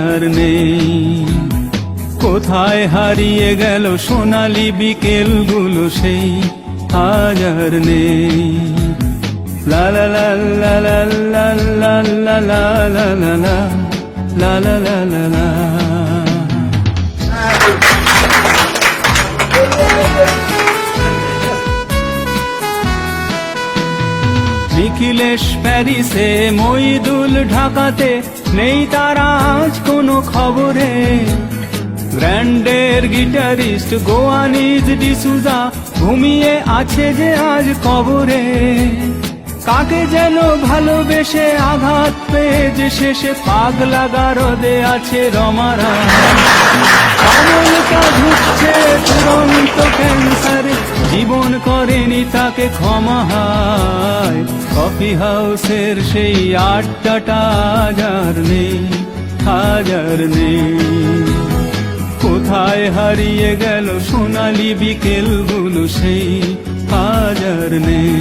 আর নেই। কোথায় হারিয়ে গেল সোনালি বিকেলগুলো সেই আজ আর নেই। লা লা লা লা লা লা লা লা লা লা লা লা লা লা লা লা। নিখিলেশ প্যারিসে, মইদুল ঢাকাতে, নেই তারা আজ কোনো খবরে। গ্র্যান্ডের গিটারিস্ট গোয়ানিজ ডিসুজা ঘুমিয়ে আছে যে আজ কবরে। কাকে যেন ভালোবেসে আঘাত পেয়ে যে শেষে পাগলা গারদে আছে রমারা। পাগলটা ঢুকছে তুরন্ত ক্যান্সারে, জীবন করেনি তাকে ক্ষমা হায়। কফি হাউসের সেই আড্ডাটা আজ আর নেই, আজ আর নেই। কোথায় হারিয়ে গেল সোনালি বিকেলগুলো সেই আজ আর নেই।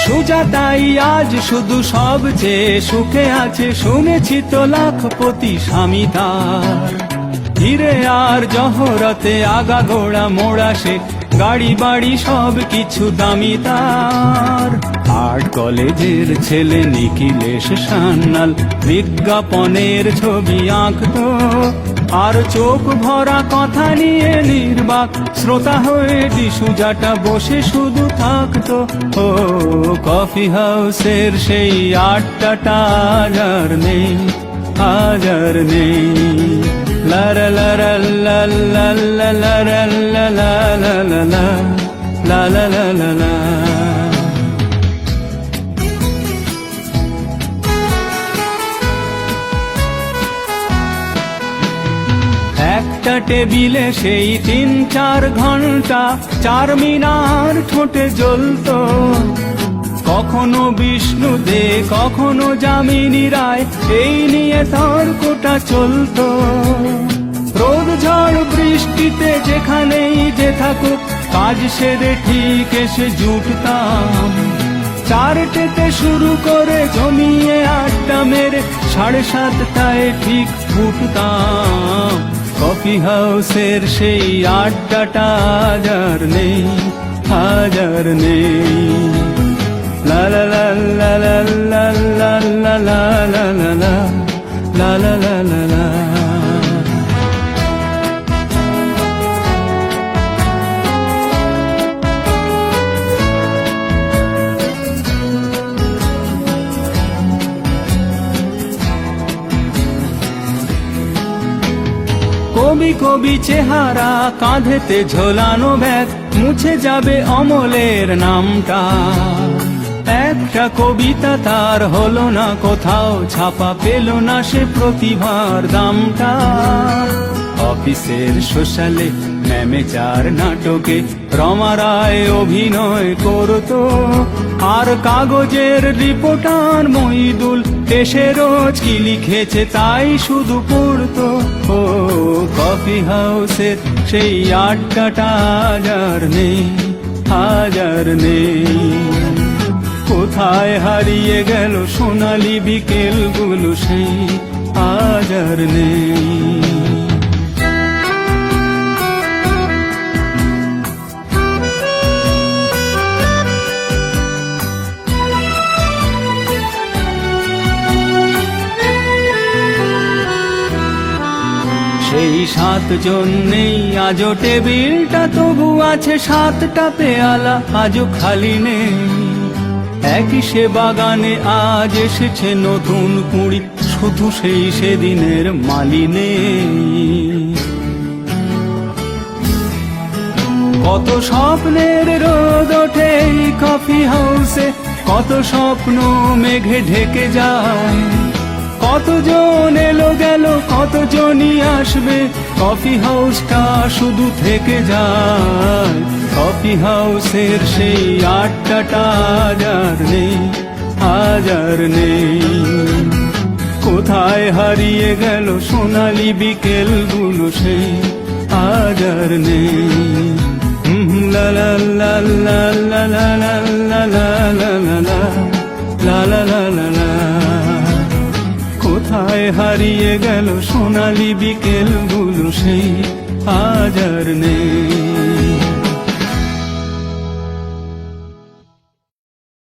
সুজাতাই আজ শুধু সবচেয়ে সুখে আছে, শুনেছি তো লাখপতি স্বামী তার। হিরে আর জহরতে আগা গোড়া মোড়া সে, গাড়ি বাড়ি সব কিছু দামি তার। আর্ট কলেজের ছেলে নিখিলেশ সান্যাল বিজ্ঞাপনের ছবি আঁকতো, আর চোখ ভরা কথা নিয়ে নির্বাক শ্রোতা হয়ে ডিসুজাটা বসে শুধু থাকতো। ও কফি হাউসের সেই আড্ডাটা আজ আর নেই, আজ আর নেই। লা লা লা লা লা লা লা লা লা লা লা লা লা লা লা লা লা। একটা টেবিলে সেই 3-4 ঘন্টা চারমিনার ঠোঁটে জ্বলতো। কখনো বিষ্ণু দে, কখনো যামিনী রায়, এই নিয়ে তর্কটা চলতো। রোদ ঝড় বৃষ্টিতে যেখানেই যে থাকুক, কাজ সেরে ঠিক এসে জুটতাম। 4টেতে শুরু করে জমিয়ে আড্ডা মেরে 7:30টায় ঠিক ফুটতাম। কফি হাউসের সেই আড্ডাটা আজ আর নেই, আজ আর নেই। লা লা লা লা লা লা লা লা লা লা লা লা লা লা লা লা। কবি কবি চেহারা, কাঁধেতে ঝোলানো ব্যাগ, মুছে যাবে অমলের নামটা। একটা কবিতা তার হলো না কোথাও ছাপা, পেল না সে প্রতিভার দামটা। অফিসের সোশ্যালে ম্যামেচার নাটকে রমা রায় অভিনয় করতো, আর কাগজের রিপোর্টার মইদুল এসে রোজ কি লিখেছে তাই শুধু পড়তো। ও কফি হাউসের সেই আড্ডাটা আজ আর নেই, আজ আর নেই। কোথায় হারিয়ে গেল সোনালি বিকেলগুলো সেই আজ আর নেই। সেই 7 জন নেই আজও টেবিলটা, তবু আছে 7টা পেয়ালা আজও খালি নেই। একই সে বাগানে আজ এসেছে নতুন কুঁড়ি, শুধু সেই সেদিনের মালি নেই। কত স্বপ্নের রোদ ওঠে এই কফি হাউসে, কত স্বপ্ন মেঘে ঢেকে যায়। কতজন এলো গেল, কতজনই আসবে, কফি হাউসটা শুধু থেকে যায়। কফি হাউসের সেই আড্ডাটা আজ আর নেই, আজ আর নেই। কোথায় হারিয়ে গেল সোনালি বিকেলগুলো সেই আজ আর নেই। লা লা লা লা লা লা লা লা লা লা লা লা লা লা লা লা। কোথায় হারিয়ে গেল সোনালি বিকেলগুলো সেই আজ আর নেই।